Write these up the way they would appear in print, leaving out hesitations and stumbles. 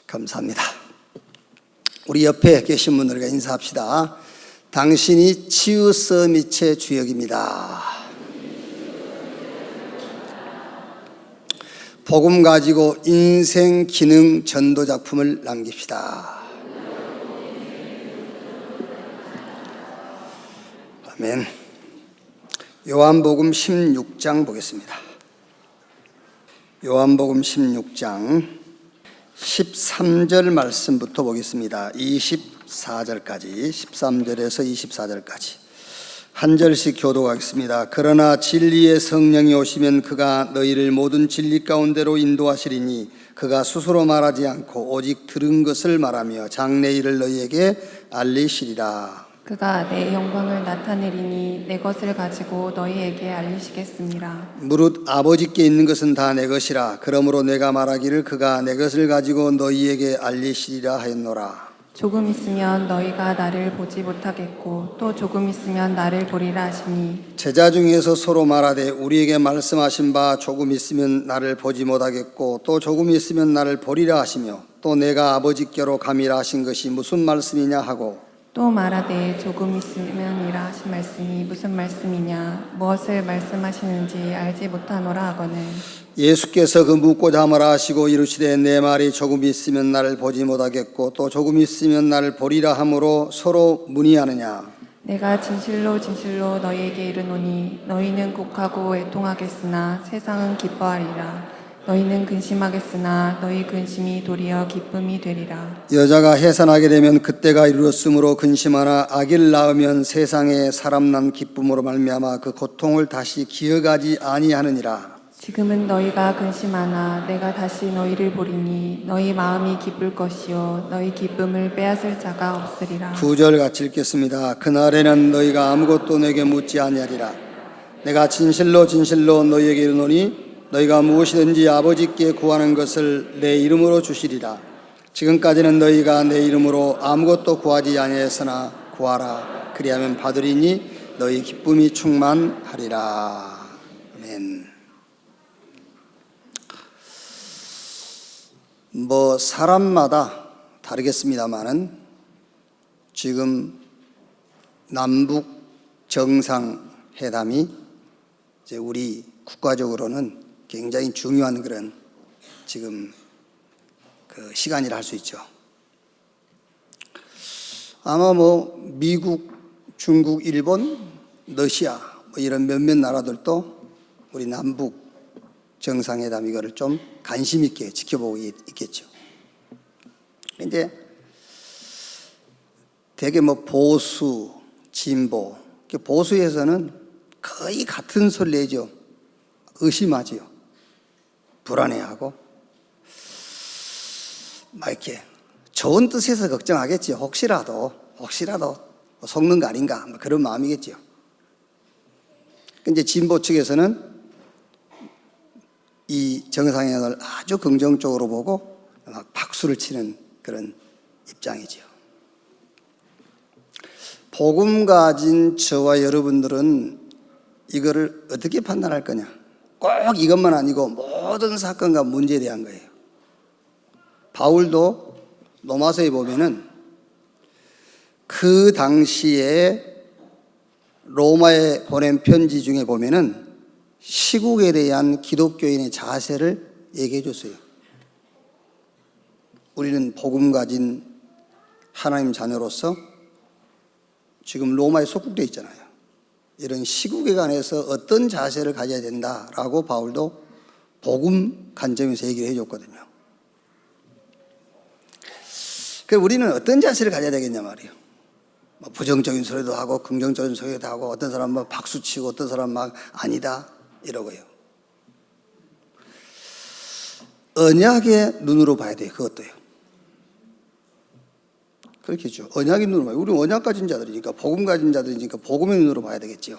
감사합니다. 우리 옆에 계신 분들과 인사합시다. 당신이 치유 서밋의 주역입니다. 복음 가지고 인생 기능 전도 작품을 남깁시다. 아멘. 요한복음 16장 보겠습니다. 요한복음 16장 13절 말씀부터 보겠습니다. 24절까지, 13절에서 24절까지 한 절씩 교독하겠습니다. 그러나 진리의 성령이 오시면 그가 너희를 모든 진리 가운데로 인도하시리니 그가 스스로 말하지 않고 오직 들은 것을 말하며 장래 일을 너희에게 알리시리라. 그가 내 영광을 나타내리니 내 것을 가지고 너희에게 알리시겠습니다. 무릇 아버지께 있는 것은 다 내 것이라. 그러므로 내가 말하기를 그가 내 것을 가지고 너희에게 알리시리라 하였노라. 조금 있으면 너희가 나를 보지 못하겠고 또 조금 있으면 나를 보리라 하시니 제자 중에서 서로 말하되 우리에게 말씀하신 바 조금 있으면 나를 보지 못하겠고 또 조금 있으면 나를 보리라 하시며 또 내가 아버지께로 감이라 하신 것이 무슨 말씀이냐 하고 또 말하되 조금 있으면이라 하신 말씀이 무슨 말씀이냐 무엇을 말씀하시는지 알지 못하노라 하거늘 예수께서 그 묻고자 하라 하시고 이르시되 내 말이 조금 있으면 나를 보지 못하겠고 또 조금 있으면 나를 보리라 하므로 서로 문의하느냐. 내가 진실로 진실로 너희에게 이르노니 너희는 곡하고 애통하겠으나 세상은 기뻐하리라. 너희는 근심하겠으나 너희 근심이 도리어 기쁨이 되리라. 여자가 해산하게 되면 그때가 이르렀으므로 근심하나 아기를 낳으면 세상에 사람 난 기쁨으로 말미암아 그 고통을 다시 기억하지 아니하느니라. 지금은 너희가 근심하나 내가 다시 너희를 보리니 너희 마음이 기쁠 것이요 너희 기쁨을 빼앗을 자가 없으리라. 2절 같이 읽겠습니다. 그날에는 너희가 아무것도 내게 묻지 아니하리라. 내가 진실로 진실로 너희에게 이르노니 너희가 무엇이든지 아버지께 구하는 것을 내 이름으로 주시리라. 지금까지는 너희가 내 이름으로 아무것도 구하지 아니하였으나 구하라. 그리하면 받으리니 너희 기쁨이 충만하리라. 아멘. 사람마다 다르겠습니다만은 지금 남북 정상회담이 이제 우리 국가적으로는 굉장히 중요한 그런 지금 그 시간이라 할 수 있죠. 아마 미국, 중국, 일본, 러시아 이런 몇몇 나라들도 우리 남북 정상회담 이거를 좀 관심 있게 지켜보고 있겠죠. 근데 되게 보수, 진보, 보수에서는 거의 같은 소리 내죠. 의심하지요. 불안해하고 이렇게 좋은 뜻에서 걱정하겠지요. 혹시라도 속는 거 아닌가 그런 마음이겠지요. 근데 진보 측에서는 이 정상회담을 아주 긍정적으로 보고 막 박수를 치는 그런 입장이지요. 복음 가진 저와 여러분들은 이거를 어떻게 판단할 거냐? 꼭 이것만 아니고 모든 사건과 문제에 대한 거예요. 바울도 로마서에 보면은 그 당시에 로마에 보낸 편지 중에 보면은 시국에 대한 기독교인의 자세를 얘기해 줬어요. 우리는 복음 가진 하나님 자녀로서 지금 로마에 속국되어 있잖아요. 이런 시국에 관해서 어떤 자세를 가져야 된다라고 바울도 복음 관점에서 얘기를 해줬거든요. 그래서 우리는 어떤 자세를 가져야 되겠냐 말이에요. 부정적인 소리도 하고 긍정적인 소리도 하고 어떤 사람은 박수치고 어떤 사람은 막 아니다 이러고요. 언약의 눈으로 봐야 돼요. 그것도요. 그렇겠죠. 언약의 눈으로 봐요. 우리 언약 가진 자들이니까 복음 가진 자들이니까 복음의 눈으로 봐야 되겠죠.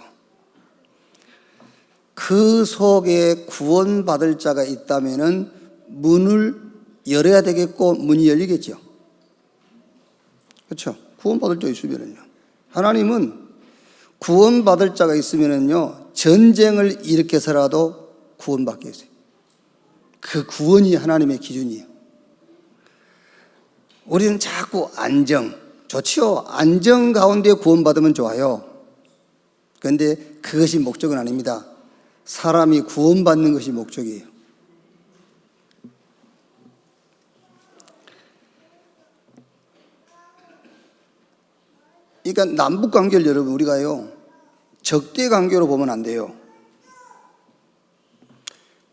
그 속에 구원받을 자가 있다면은 문을 열어야 되겠고 문이 열리겠죠. 그렇죠. 구원받을 자 있으면은요. 하나님은 구원받을 자가 있으면은요 전쟁을 일으켜서라도 구원받게 했어요. 그 구원이 하나님의 기준이에요. 우리는 자꾸 안정, 좋지요. 안정 가운데 구원받으면 좋아요. 그런데 그것이 목적은 아닙니다. 사람이 구원받는 것이 목적이에요. 그러니까 남북 관계를 여러분 우리가요 적대 관계로 보면 안 돼요.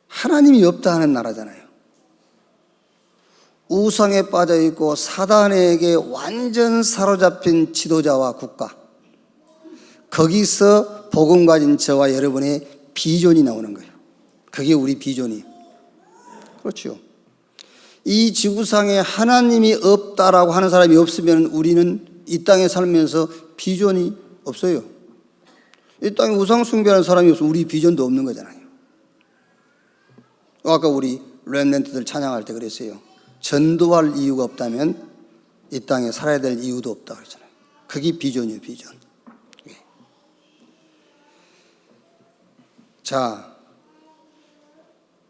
하나님이 없다 하는 나라잖아요. 우상에 빠져 있고 사단에게 완전 사로잡힌 지도자와 국가, 거기서 복음 가진 저와 여러분의 비전이 나오는 거예요. 그게 우리 비전이에요. 그렇죠. 이 지구상에 하나님이 없다라고 하는 사람이 없으면 우리는 이 땅에 살면서 비전이 없어요. 이 땅에 우상 숭배하는 사람이 없으면 우리 비전도 없는 거잖아요. 아까 우리 렘넌트들 찬양할 때 그랬어요. 전도할 이유가 없다면 이 땅에 살아야 될 이유도 없다 그러잖아요. 그게 비전이에요, 비전. 자,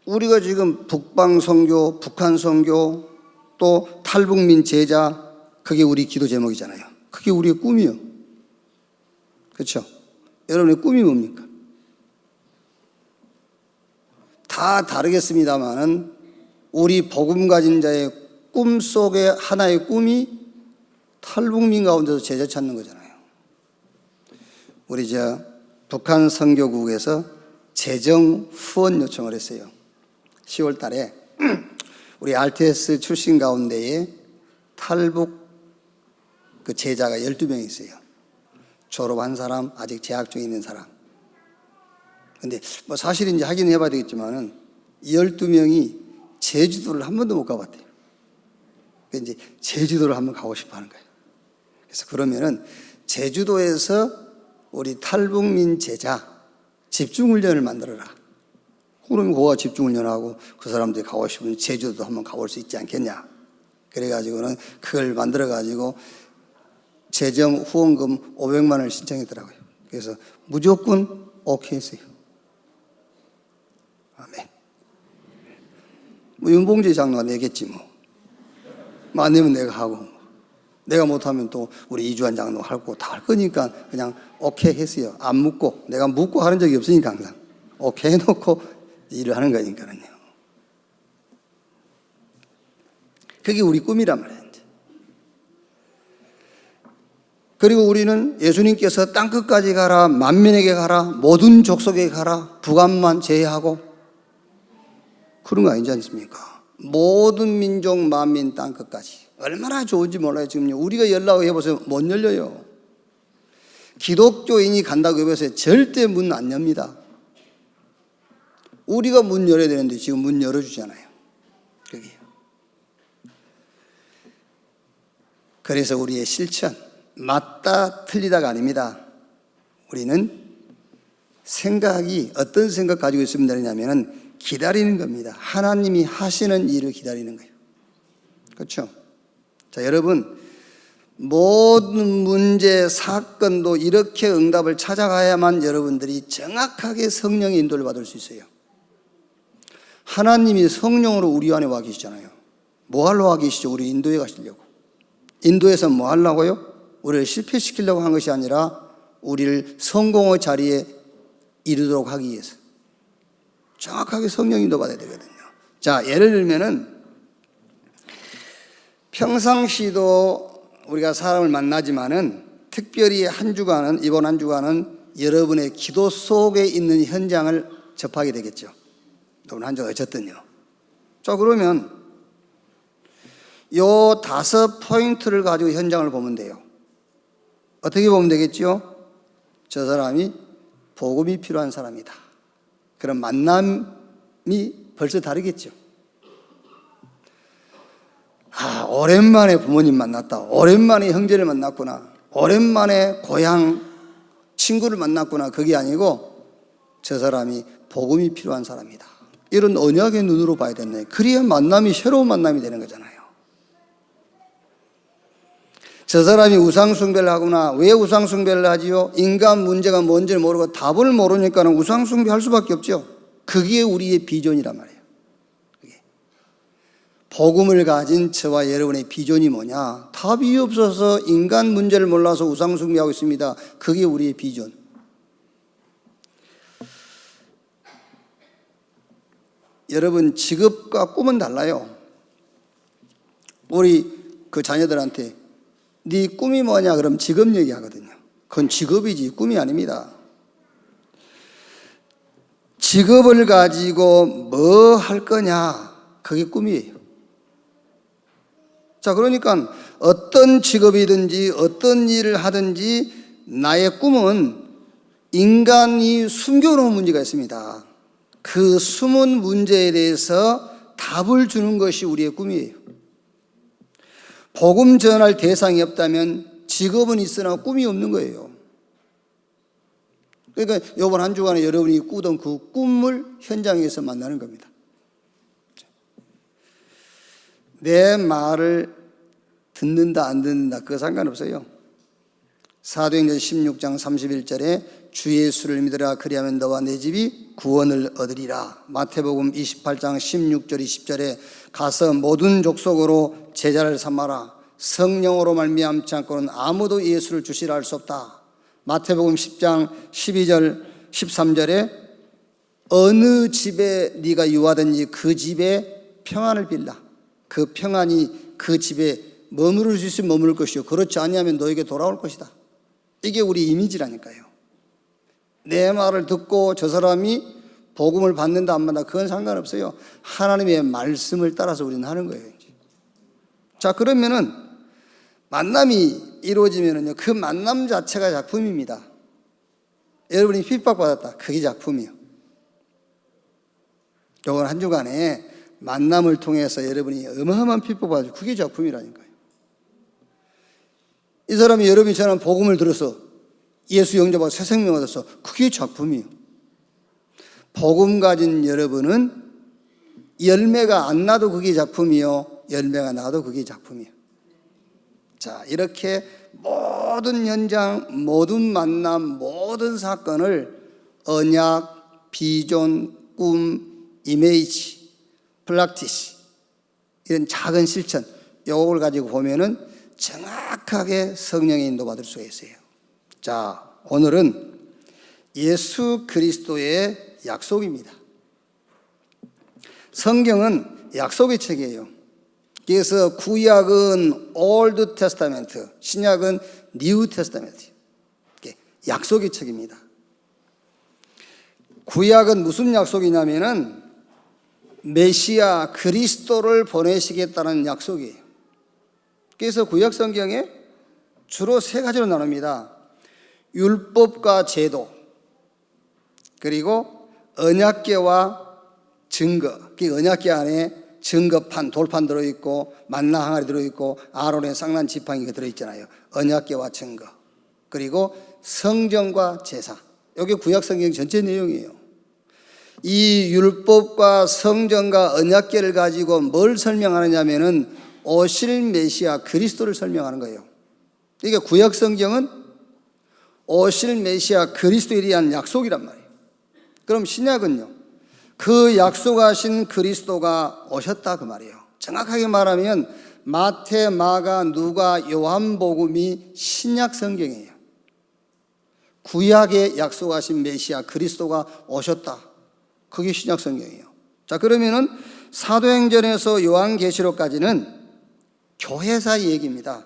우리가 지금 북방 선교, 북한 선교, 또 탈북민 제자, 그게 우리 기도 제목이잖아요. 그게 우리의 꿈이요. 그렇죠? 여러분의 꿈이 뭡니까? 다 다르겠습니다만은 우리 복음 가진 자의 꿈 속에 하나의 꿈이 탈북민 가운데서 제자 찾는 거잖아요. 우리 북한 선교국에서 재정 후원 요청을 했어요. 10월 달에 우리 RTS 출신 가운데에 탈북 그 제자가 12명 있어요. 졸업한 사람, 아직 재학 중에 있는 사람. 근데 뭐 사실인지 확인해 봐야 되겠지만은 12명이 제주도를 한 번도 못 가봤대요. 그러니까 이제 제주도를 한번 가고 싶어 하는 거예요. 그래서 그러면은 제주도에서 우리 탈북민 제자 집중훈련을 만들어라. 그러면 그거가 집중훈련하고 그 사람들이 가고 싶으면 제주도도 한번 가볼 수 있지 않겠냐. 그래가지고는 그걸 만들어가지고 재정 후원금 500만 원을 신청했더라고요. 그래서 무조건 오케이 했어요. 아멘. 뭐 윤봉지 장로가 내겠지 뭐. 안 내면 내가 하고, 내가 못하면 또 우리 이주환 장로 하고 다 할 거니까 그냥 오케이 했어요. 안 묻고, 내가 묻고 하는 적이 없으니까 항상 오케이 해놓고 일을 하는 거니까요. 그게 우리 꿈이란 말이에요. 그리고 우리는 예수님께서 땅끝까지 가라, 만민에게 가라, 모든 족속에게 가라, 북한만 제외하고 그런 거 아니지 않습니까? 모든 민족, 만민, 땅끝까지. 얼마나 좋은지 몰라요. 지금요. 우리가 연락을 해보세요. 못 열려요. 기독교인이 간다고 해보세요. 절대 문 안 엽니다. 우리가 문 열어야 되는데 지금 문 열어주잖아요. 그게. 그래서 우리의 실천, 맞다 틀리다가 아닙니다. 우리는 생각이 어떤 생각 가지고 있으면 되느냐면 기다리는 겁니다. 하나님이 하시는 일을 기다리는 거예요. 그렇죠? 자, 여러분, 모든 문제, 사건도 이렇게 응답을 찾아가야만 여러분들이 정확하게 성령의 인도를 받을 수 있어요. 하나님이 성령으로 우리 안에 와 계시잖아요. 뭐 하러 와 계시죠? 우리 인도에 가시려고. 인도에서 뭐 하려고요? 우리를 실패시키려고 한 것이 아니라 우리를 성공의 자리에 이르도록 하기 위해서. 정확하게 성령 인도 받아야 되거든요. 자, 예를 들면은 평상시도 우리가 사람을 만나지만은 특별히 한 주간은, 이번 한 주간은 여러분의 기도 속에 있는 현장을 접하게 되겠죠. 이번 한 주가 어쨌든요. 자, 그러면 요 5포인트를 가지고 현장을 보면 돼요. 어떻게 보면 되겠죠? 저 사람이 복음이 필요한 사람이다. 그런 만남이 벌써 다르겠죠. 아, 오랜만에 부모님 만났다. 오랜만에 형제를 만났구나. 오랜만에 고향 친구를 만났구나. 그게 아니고 저 사람이 복음이 필요한 사람이다. 이런 언약의 눈으로 봐야 되네. 그래야 만남이 새로운 만남이 되는 거잖아요. 저 사람이 우상숭배를 하구나. 왜 우상숭배를 하지요? 인간 문제가 뭔지를 모르고 답을 모르니까 우상숭배 할 수밖에 없죠. 그게 우리의 비전이란 말이에요. 그게. 복음을 가진 저와 여러분의 비전이 뭐냐? 답이 없어서 인간 문제를 몰라서 우상숭배하고 있습니다. 그게 우리의 비전. 여러분, 직업과 꿈은 달라요. 우리 그 자녀들한테 네 꿈이 뭐냐 그럼 직업 얘기하거든요. 그건 직업이지 꿈이 아닙니다. 직업을 가지고 뭐 할 거냐, 그게 꿈이에요. 자, 그러니까 어떤 직업이든지 어떤 일을 하든지 나의 꿈은 인간이 숨겨놓은 문제가 있습니다. 그 숨은 문제에 대해서 답을 주는 것이 우리의 꿈이에요. 복음 전할 대상이 없다면 직업은 있으나 꿈이 없는 거예요. 그러니까 이번 한 주간에 여러분이 꾸던 그 꿈을 현장에서 만나는 겁니다. 내 말을 듣는다 안 듣는다 그거 상관없어요. 사도행전 16장 31절에 주 예수를 믿으라 그리하면 너와 내 집이 구원을 얻으리라. 마태복음 28장 16절 20절에 가서 모든 족속으로 제자를 삼아라. 성령으로 말미암지 않고는 아무도 예수를 주시라 할 수 없다. 마태복음 10장 12절 13절에 어느 집에 네가 유하든지 그 집에 평안을 빌라. 그 평안이 그 집에 머무를 수 있으면 머무를 것이요 그렇지 아니하면 너에게 돌아올 것이다. 이게 우리 이미지라니까요. 내 말을 듣고 저 사람이 복음을 받는다 안 받는다 그건 상관없어요. 하나님의 말씀을 따라서 우리는 하는 거예요. 자, 그러면은 만남이 이루어지면은요, 그 만남 자체가 작품입니다. 여러분이 핍박받았다, 그게 작품이에요. 이번 한 주간에 만남을 통해서 여러분이 어마어마한 핍박받았죠. 그게 작품이라니까요. 이 사람이 여러분이 전한 복음을 들어서 예수 영접하고 새 생명 얻어서 그게 작품이에요. 복음 가진 여러분은 열매가 안 나도 그게 작품이요, 열매가 나도 그게 작품이에요. 자, 이렇게 모든 현장, 모든 만남, 모든 사건을 언약, 비전, 꿈, 이미지, 플락티스 이런 작은 실천 요걸 가지고 보면은 정확하게 성령의 인도받을 수가 있어요. 자, 오늘은 예수 그리스도의 약속입니다. 성경은 약속의 책이에요. 그래서 구약은 Old Testament, 신약은 New Testament. 약속의 책입니다. 구약은 무슨 약속이냐면은 메시아 그리스도를 보내시겠다는 약속이에요. 그래서 구약 성경에 주로 세 가지로 나눕니다. 율법과 제도, 그리고 언약궤와 증거. 그 언약궤 안에 증거판, 돌판 들어있고 만나 항아리 들어있고 아론의 쌍난 지팡이가 들어있잖아요. 언약궤와 증거, 그리고 성전과 제사. 이게 구약 성경 전체 내용이에요. 이 율법과 성전과 언약궤를 가지고 뭘 설명하느냐면은 오실 메시아 그리스도를 설명하는 거예요. 그러니까 구약 성경은 오실 메시아 그리스도에 대한 약속이란 말이에요. 그럼 신약은요, 그 약속하신 그리스도가 오셨다 그 말이에요. 정확하게 말하면 마태, 마가, 누가, 요한복음이 신약 성경이에요. 구약에 약속하신 메시아 그리스도가 오셨다, 그게 신약 성경이에요. 자, 그러면은 사도행전에서 요한계시록까지는 교회사의 얘기입니다.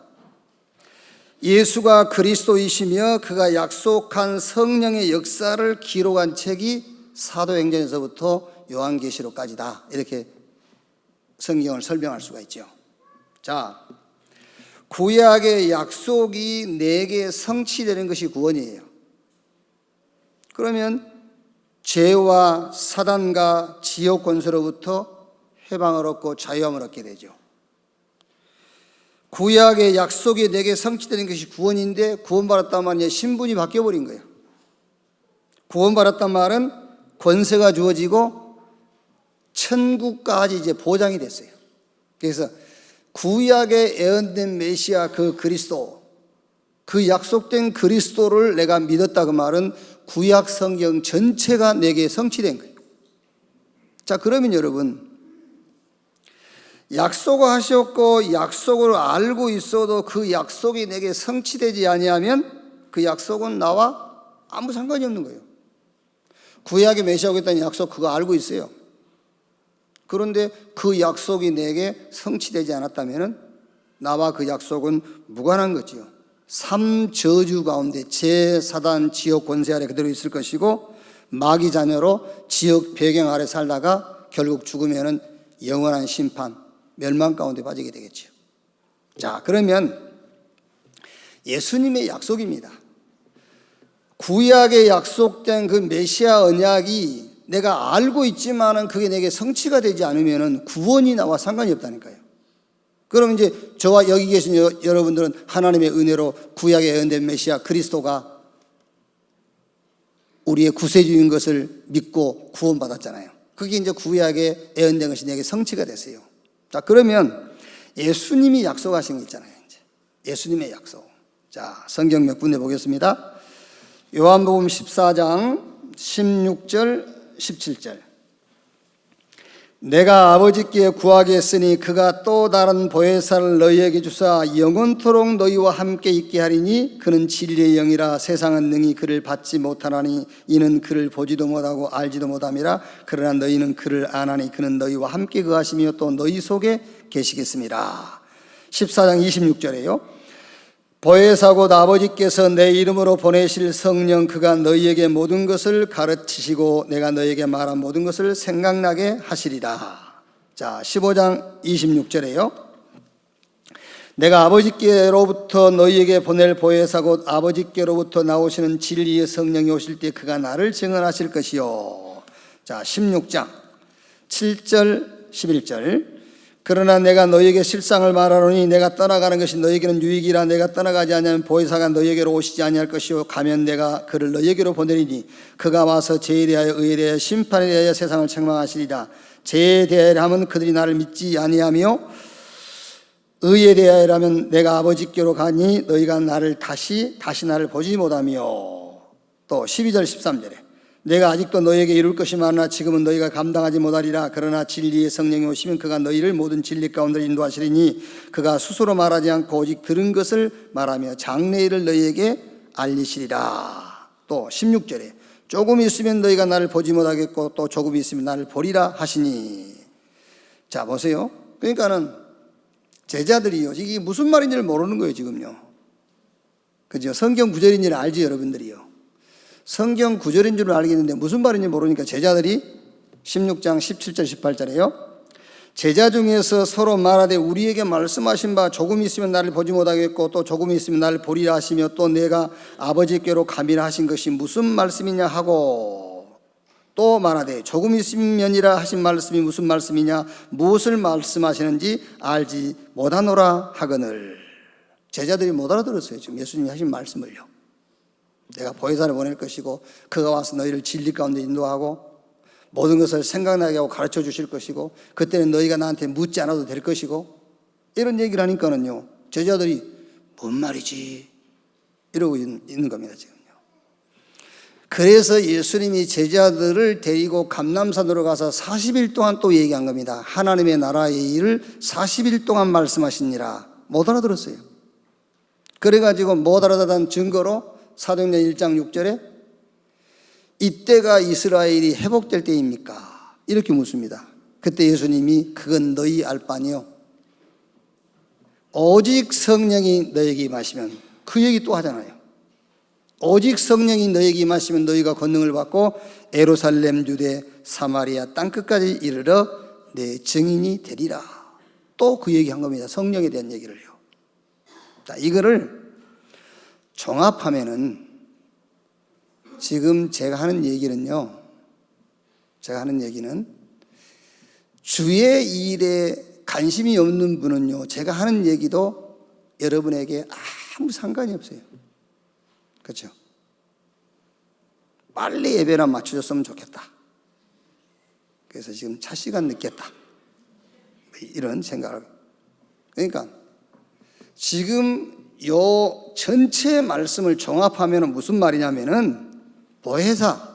예수가 그리스도이시며 그가 약속한 성령의 역사를 기록한 책이 사도행전에서부터 요한계시록까지다, 이렇게 성경을 설명할 수가 있죠. 자, 구약의 약속이 내게 성취되는 것이 구원이에요. 그러면 죄와 사단과 지옥 권세로부터 해방을 얻고 자유함을 얻게 되죠. 구약의 약속이 내게 성취되는 것이 구원인데, 구원받았단 말은 신분이 바뀌어버린 거예요. 구원받았단 말은 권세가 주어지고 천국까지 이제 보장이 됐어요. 그래서 구약에 예언된 메시아 그 그리스도, 그 약속된 그리스도를 내가 믿었다 그 말은 구약 성경 전체가 내게 성취된 거예요. 자, 그러면 여러분, 약속하셨고 약속을 알고 있어도 그 약속이 내게 성취되지 아니하면 그 약속은 나와 아무 상관이 없는 거예요. 구약에 메시아 오겠다는 약속 그거 알고 있어요. 그런데 그 약속이 내게 성취되지 않았다면 나와 그 약속은 무관한 거지요. 3저주 가운데 제사단 지옥 권세 아래 그대로 있을 것이고 마귀 자녀로 지옥 배경 아래 살다가 결국 죽으면 영원한 심판, 멸망 가운데 빠지게 되겠죠. 자, 그러면 예수님의 약속입니다. 구약에 약속된 그 메시아 언약이 내가 알고 있지만은 그게 내게 성취가 되지 않으면은 구원이 나와 상관이 없다니까요. 그럼 이제 저와 여기 계신 여러분들은 하나님의 은혜로 구약에 예언된 메시아 그리스도가 우리의 구세주인 것을 믿고 구원받았잖아요. 그게 이제 구약에 예언된 것이 내게 성취가 됐어요. 자, 그러면 예수님이 약속하신 거 있잖아요. 이제 예수님의 약속. 자, 성경 몇 군데 보겠습니다. 요한복음 14장 16절 17절. 내가 아버지께 구하겠으니 그가 또 다른 보혜사를 너희에게 주사 영원토록 너희와 함께 있게 하리니 그는 진리의 영이라 세상은 능히 그를 받지 못하나니 이는 그를 보지도 못하고 알지도 못함이라 그러나 너희는 그를 아나니 그는 너희와 함께 거하시며 또 너희 속에 계시겠습니다. 14장 26절에요. 보혜사 곧 아버지께서 내 이름으로 보내실 성령 그가 너희에게 모든 것을 가르치시고 내가 너희에게 말한 모든 것을 생각나게 하시리라. 자, 15장 26절에요. 내가 아버지께로부터 너희에게 보낼 보혜사 곧 아버지께로부터 나오시는 진리의 성령이 오실 때 그가 나를 증언하실 것이요. 자, 16장 7절 11절. 그러나 내가 너희에게 실상을 말하노니 내가 떠나가는 것이 너희에게는 유익이라 내가 떠나가지 아니하면 보혜사가 너희에게로 오시지 아니할 것이요 가면 내가 그를 너희에게로 보내리니 그가 와서 죄에 대하여 의에 대하여 심판에 대하여 세상을 책망하시리라. 죄에 대하여 하면 그들이 나를 믿지 아니하며 의에 대하여라면 내가 아버지께로 가니 너희가 나를 다시 나를 보지 못하며. 또 12절 13절에 내가 아직도 너희에게 이룰 것이 많으나 지금은 너희가 감당하지 못하리라. 그러나 진리의 성령이 오시면 그가 너희를 모든 진리 가운데 인도하시리니 그가 스스로 말하지 않고 오직 들은 것을 말하며 장래일을 너희에게 알리시리라. 또 16절에 조금 있으면 너희가 나를 보지 못하겠고 또 조금 있으면 나를 보리라 하시니. 자, 보세요. 그러니까는 제자들이요, 이게 무슨 말인지를 모르는 거예요 지금요. 그죠? 성경 구절인 줄 알지 여러분들이요. 성경 구절인 줄 알겠는데 무슨 말인지 모르니까 제자들이 16장 17절 18절에요. 제자 중에서 서로 말하되 우리에게 말씀하신 바 조금 있으면 나를 보지 못하겠고 또 조금 있으면 나를 보리라 하시며 또 내가 아버지께로 가미라 하신 것이 무슨 말씀이냐 하고 또 말하되 조금 있으면이라 하신 말씀이 무슨 말씀이냐 무엇을 말씀하시는지 알지 못하노라 하거늘. 제자들이 못 알아들었어요 지금 예수님이 하신 말씀을요. 내가 보혜사를 보낼 것이고 그가 와서 너희를 진리 가운데 인도하고 모든 것을 생각나게 하고 가르쳐 주실 것이고 그때는 너희가 나한테 묻지 않아도 될 것이고 이런 얘기를 하니까는요 제자들이 뭔 말이지 이러고 있는 겁니다 지금요. 그래서 예수님이 제자들을 데리고 감람산으로 가서 40일 동안 또 얘기한 겁니다. 하나님의 나라의 일을 40일 동안 말씀하시니라. 못 알아들었어요. 그래가지고 못 알아듣는 증거로 사도행전 1장 6절에 이때가 이스라엘이 회복될 때입니까? 이렇게 묻습니다. 그때 예수님이 그건 너희 알 바니요 오직 성령이 너에게 임하시면 그 얘기 또 하잖아요. 오직 성령이 너에게 임하시면 너희가 권능을 받고 예루살렘 유대 사마리아 땅끝까지 이르러 내 증인이 되리라. 또 그 얘기한 겁니다. 성령에 대한 얘기를요. 자, 이거를 종합하면은 지금 제가 하는 얘기는 주의 일에 관심이 없는 분은요 제가 하는 얘기도 여러분에게 아무 상관이 없어요. 그렇죠? 빨리 예배나 맞춰줬으면 좋겠다. 그래서 지금 차 시간 늦겠다. 이런 생각을. 그러니까 지금 요 전체 말씀을 종합하면 무슨 말이냐면은 보혜사,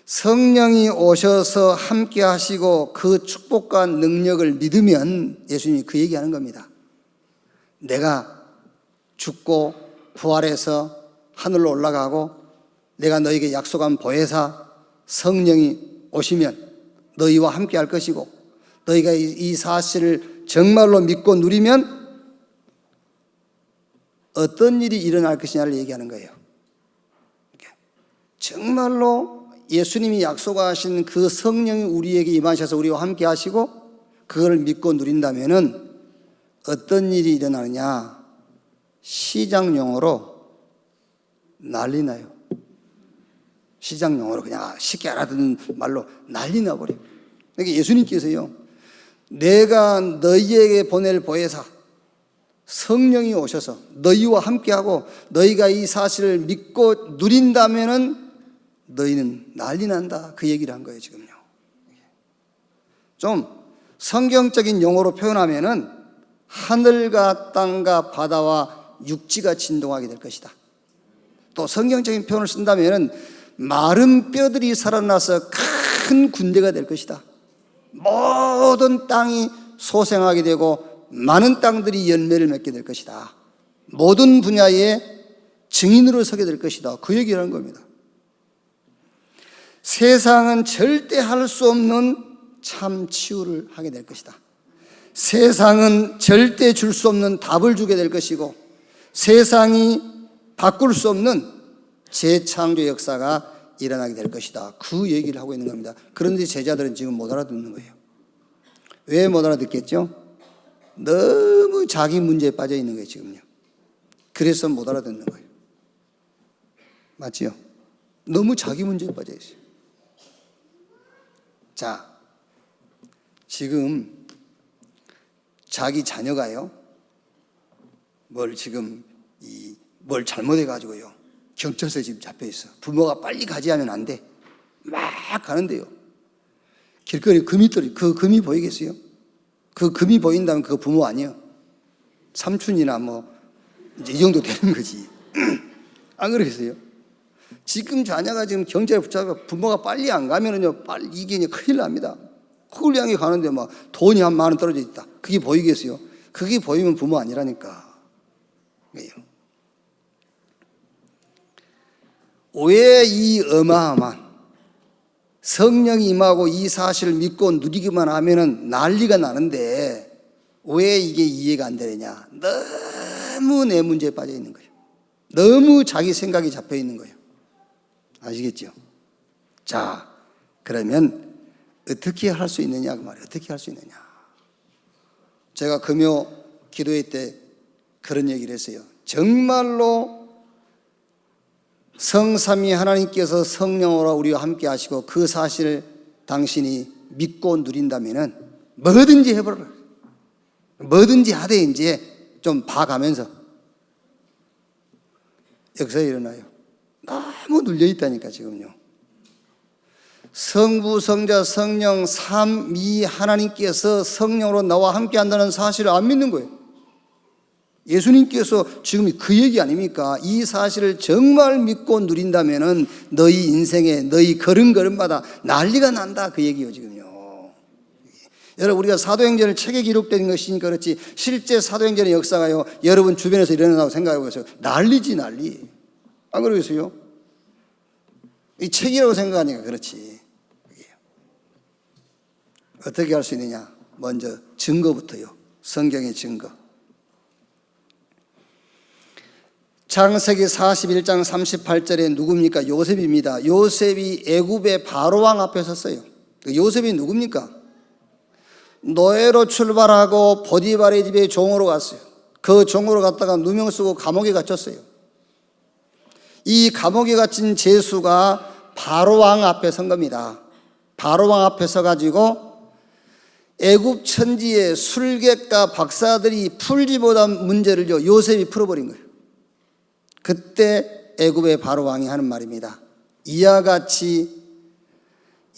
성령이 오셔서 함께 하시고 그 축복과 능력을 믿으면 예수님이 그 얘기하는 겁니다. 내가 죽고 부활해서 하늘로 올라가고 내가 너에게 약속한 보혜사 성령이 오시면 너희와 함께 할 것이고 너희가 이 사실을 정말로 믿고 누리면 어떤 일이 일어날 것이냐를 얘기하는 거예요. 정말로 예수님이 약속하신 그 성령이 우리에게 임하셔서 우리와 함께 하시고 그걸 믿고 누린다면은 어떤 일이 일어나느냐? 시장 용어로 난리 나요. 시장 용어로 그냥 쉽게 알아듣는 말로 난리 나버려요. 그러니까 예수님께서요, 내가 너희에게 보낼 보혜사 성령이 오셔서 너희와 함께하고 너희가 이 사실을 믿고 누린다면은 너희는 난리 난다. 그 얘기를 한 거예요, 지금요. 좀 성경적인 용어로 표현하면은 하늘과 땅과 바다와 육지가 진동하게 될 것이다. 또 성경적인 표현을 쓴다면은 마른 뼈들이 살아나서 큰 군대가 될 것이다. 모든 땅이 소생하게 되고 많은 땅들이 열매를 맺게 될 것이다. 모든 분야의 증인으로 서게 될 것이다. 그 얘기를 하는 겁니다. 세상은 절대 할 수 없는 참 치유를 하게 될 것이다. 세상은 절대 줄 수 없는 답을 주게 될 것이고 세상이 바꿀 수 없는 재창조 역사가 일어나게 될 것이다. 그 얘기를 하고 있는 겁니다. 그런데 제자들은 지금 못 알아듣는 거예요. 왜 못 알아듣겠죠? 너무 자기 문제에 빠져 있는 거예요, 지금요. 그래서 못 알아듣는 거예요. 맞지요? 너무 자기 문제에 빠져 있어요. 자, 지금 자기 자녀가요, 뭘 잘못해가지고요, 경찰서에 지금 잡혀 있어. 부모가 빨리 가지 않으면 안 돼. 막 가는데요, 길거리에 금이 떨어져. 그 금이 보이겠어요? 그 금이 보인다면 그거 부모 아니에요. 삼촌이나 이제 이 정도 되는 거지. 안 그러겠어요? 지금 자녀가 지금 경찰에 붙잡혀 부모가 빨리 안 가면은요, 이게 이제 큰일 납니다. 그걸 향해 가는데 돈이 한 10,000원 떨어져 있다. 그게 보이겠어요? 그게 보이면 부모 아니라니까. 왜 이 어마어마한 성령이 임하고 이 사실을 믿고 누리기만 하면은 난리가 나는데 왜 이게 이해가 안 되느냐? 너무 내 문제에 빠져 있는 거예요. 너무 자기 생각이 잡혀 있는 거예요. 아시겠죠? 자, 그러면 어떻게 할 수 있느냐 그 말이에요. 어떻게 할 수 있느냐? 제가 금요 기도회 때 그런 얘기를 했어요. 정말로 성삼위 하나님께서 성령으로 우리와 함께 하시고 그 사실을 당신이 믿고 누린다면은 뭐든지 해보라. 뭐든지 하되 이제 좀 봐가면서 역사에 일어나요. 너무 눌려있다니까 지금요. 성부, 성자, 성령, 삼위 하나님께서 성령으로 나와 함께 한다는 사실을 안 믿는 거예요. 예수님께서 지금 그 얘기 아닙니까? 이 사실을 정말 믿고 누린다면은 너희 인생에 너희 걸음걸음마다 난리가 난다 그 얘기예요 지금요. 여러분 우리가 사도행전을 책에 기록된 것이니까 그렇지 실제 사도행전의 역사가요 여러분 주변에서 일어난다고 생각해 보세요. 난리지 난리. 안 그러겠어요? 이 책이라고 생각하니까 그렇지. 어떻게 할 수 있느냐? 먼저 증거부터요. 성경의 증거. 창세기 41장 38절에 누굽니까? 요셉입니다. 요셉이 애굽의 바로왕 앞에 섰어요. 요셉이 누굽니까? 노예로 출발하고 보디발의 집에 종으로 갔어요. 그 종으로 갔다가 누명 쓰고 감옥에 갇혔어요. 이 감옥에 갇힌 제수가 바로왕 앞에 선 겁니다. 바로왕 앞에 서가지고 애굽 천지의 술객과 박사들이 풀지 못한 문제를요 요셉이 풀어버린 거예요. 그때 애굽의 바로왕이 하는 말입니다. 이와 같이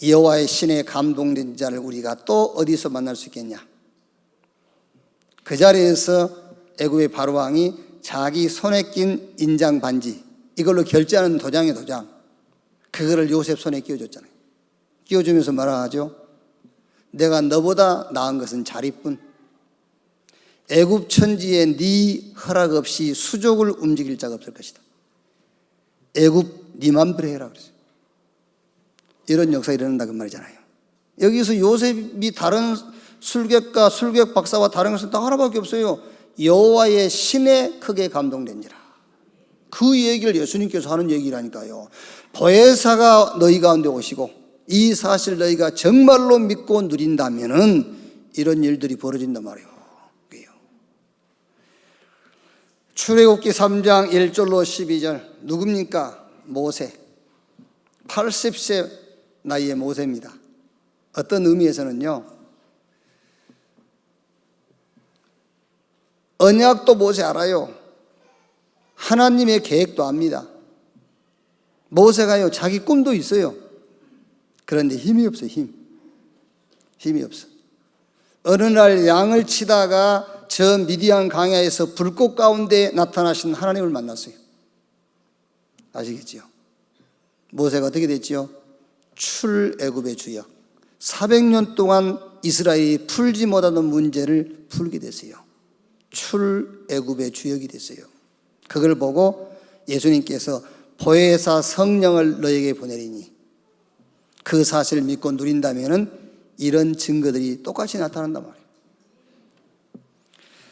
여호와의 신에 감동된 자를 우리가 또 어디서 만날 수 있겠냐? 그 자리에서 애굽의 바로왕이 자기 손에 낀 인장 반지 이걸로 결제하는 도장의 도장 그거를 요셉 손에 끼워줬잖아요. 끼워주면서 말하죠. 내가 너보다 나은 것은 자리뿐. 애굽 천지에 네 허락 없이 수족을 움직일 자가 없을 것이다. 애굽 네 맘대로 해라 그랬어요. 이런 역사가 일어난다 그 말이잖아요. 여기서 요셉이 다른 술객과 술객 박사와 다른 것은 다 하나밖에 없어요. 여호와의 신에 크게 감동된지라. 그 얘기를 예수님께서 하는 얘기라니까요. 보혜사가 너희 가운데 오시고 이 사실 너희가 정말로 믿고 누린다면은 이런 일들이 벌어진단 말이에요. 출애굽기 3장 1절로 12절 누굽니까? 모세. 80세 나이의 모세입니다. 어떤 의미에서는요, 언약도 모세 알아요. 하나님의 계획도 압니다. 모세가요, 자기 꿈도 있어요. 그런데 힘이 없어요. 힘이 없어. 어느 날 양을 치다가 저 미디안 강야에서 불꽃 가운데 나타나신 하나님을 만났어요. 아시겠지요? 모세가 어떻게 됐지요? 출애굽의 주역. 400년 동안 이스라엘이 풀지 못하던 문제를 풀게 됐어요. 출애굽의 주역이 됐어요. 그걸 보고 예수님께서 보혜사 성령을 너에게 보내리니 그 사실을 믿고 누린다면은 이런 증거들이 똑같이 나타난단 말이에요.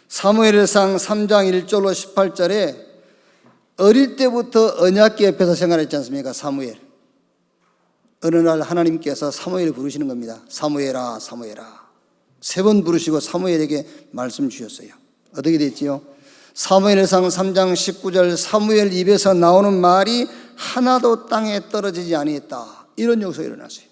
사무엘상 3장 1절로 18절에 어릴 때부터 언약궤 옆에서 생활했지 않습니까? 사무엘. 어느 날 하나님께서 사무엘을 부르시는 겁니다. 사무엘아, 사무엘아. 3번 부르시고 사무엘에게 말씀 주셨어요. 어떻게 됐지요? 사무엘상 3장 19절 사무엘 입에서 나오는 말이 하나도 땅에 떨어지지 아니했다. 이런 역사가 일어났어요.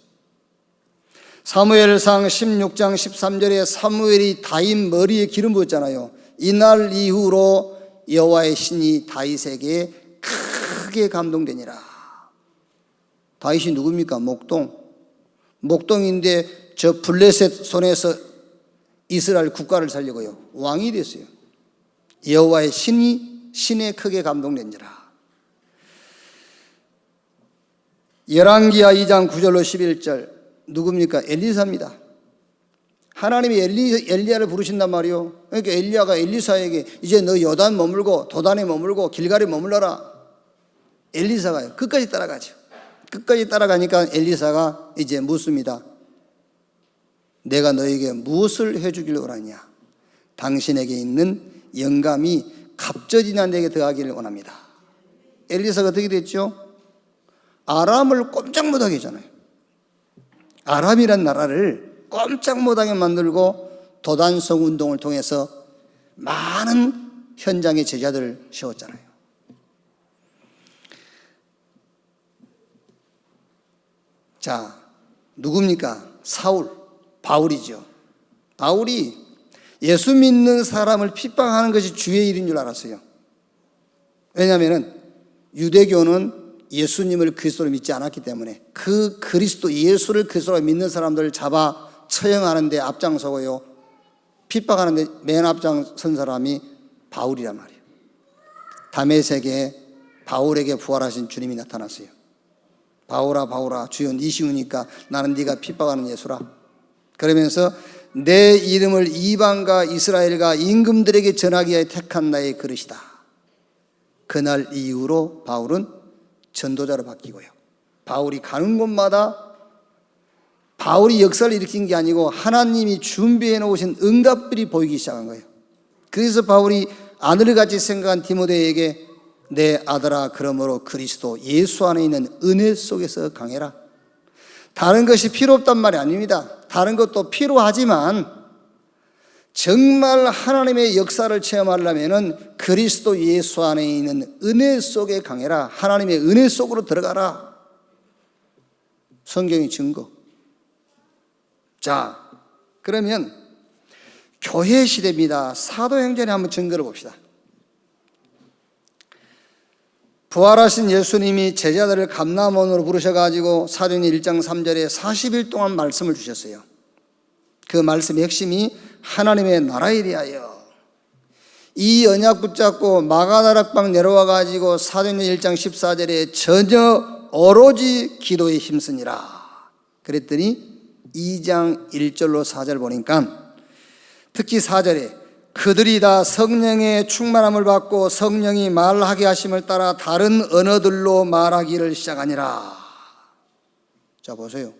사무엘상 16장 13절에 사무엘이 다윗 머리에 기름 부었잖아요. 이날 이후로 여호와의 신이 다윗에게 크게 감동되니라. 다윗이 누굽니까? 목동인데 저 블레셋 손에서 이스라엘 국가를 살려고요, 왕이 됐어요. 여호와의 신에 크게 감동된지라. 열왕기하 2장 9절로 11절 누굽니까? 엘리사입니다. 하나님이 엘리야를 부르신단 말이요. 그러니까 엘리야가 엘리사에게 이제 너 요단 머물고 도단에 머물고 길갈에 머물러라. 엘리사가요, 끝까지 따라가죠. 끝까지 따라가니까 엘리사가 이제 묻습니다. 내가 너에게 무엇을 해주길 원하냐? 당신에게 있는 영감이 갑절이나 내게 더하기를 원합니다. 엘리사가 어떻게 됐죠? 아람을 꼼짝 못하게 했잖아요. 아람이란 나라를 꼼짝 못하게 만들고 도단성 운동을 통해서 많은 현장의 제자들을 세웠잖아요. 자, 누굽니까? 바울이죠. 바울이 예수 믿는 사람을 핍박하는 것이 주의 일인 줄 알았어요. 왜냐하면 유대교는 예수님을 그리스도로 믿지 않았기 때문에 그 그리스도 예수를 그리스도로 믿는 사람들을 잡아 처형하는 데 앞장서고요, 핍박하는 데 맨 앞장선 사람이 바울이란 말이에요. 다메섹에 바울에게 부활하신 주님이 나타났어요. 바울아 바울아 주여 니시우니까 나는 네가 핍박하는 예수라. 그러면서 내 이름을 이방과 이스라엘과 임금들에게 전하기 위해 택한 나의 그릇이다. 그날 이후로 바울은 전도자로 바뀌고요, 바울이 가는 곳마다 바울이 역사를 일으킨 게 아니고 하나님이 준비해 놓으신 응답들이 보이기 시작한 거예요. 그래서 바울이 아들같이 생각한 디모데에게 내 아들아 그러므로 그리스도 예수 안에 있는 은혜 속에서 강해라. 다른 것이 필요 없단 말이 아닙니다. 다른 것도 필요하지만 정말 하나님의 역사를 체험하려면 그리스도 예수 안에 있는 은혜 속에 강해라. 하나님의 은혜 속으로 들어가라. 성경의 증거. 자, 그러면 교회 시대입니다. 사도행전에 한번 증거를 봅시다. 부활하신 예수님이 제자들을 감람원으로 부르셔가지고 사도행전 1장 3절에 40일 동안 말씀을 주셨어요. 그 말씀의 핵심이 하나님의 나라에 대하여. 이 언약 붙잡고 마가다락방 내려와가지고 사도행전 1장 14절에 전혀 오로지 기도에 힘쓰니라. 그랬더니 2장 1절로 4절 보니까 특히 4절에 그들이 다 성령의 충만함을 받고 성령이 말하게 하심을 따라 다른 언어들로 말하기를 시작하니라. 자, 보세요.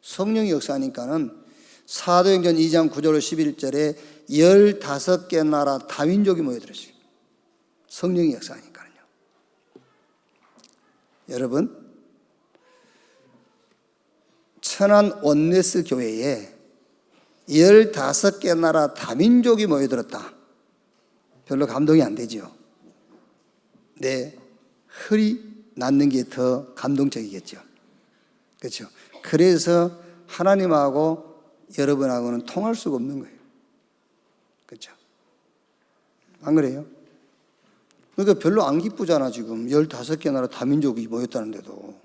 성령이 역사하니까는 사도행전 2장 9절로 11절에 15개 나라 다민족이 모여들었어요. 성령이 역사하니까요. 여러분, 천안 온네스 교회에 15개 나라 다민족이 모여들었다. 별로 감동이 안 되죠. 네, 헐이 낳는 게 더 감동적이겠죠. 그렇죠. 그래서 하나님하고 여러분하고는 통할 수가 없는 거예요. 그렇죠. 안 그래요? 그러니까 별로 안 기쁘잖아. 지금 15개 나라 다민족이 모였다는데도.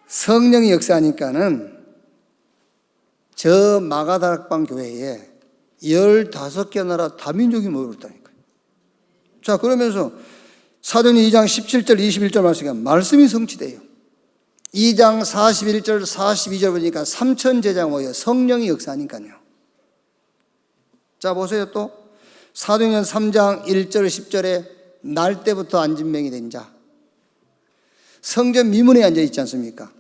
성령이 역사하니까는 저 마가다락방 교회에 15개 나라 다민족이 모였다니까요. 자, 그러면서 사도행전 2장 17절 21절 말씀이 성취돼요. 2장 41절 42절 보니까 3천 제자가 모여 성령이 역사하니까요. 자, 보세요. 또 사도행전 3장 1절 10절에 날 때부터 안진병이 된 자, 성전 미문에 앉아 있지 않습니까?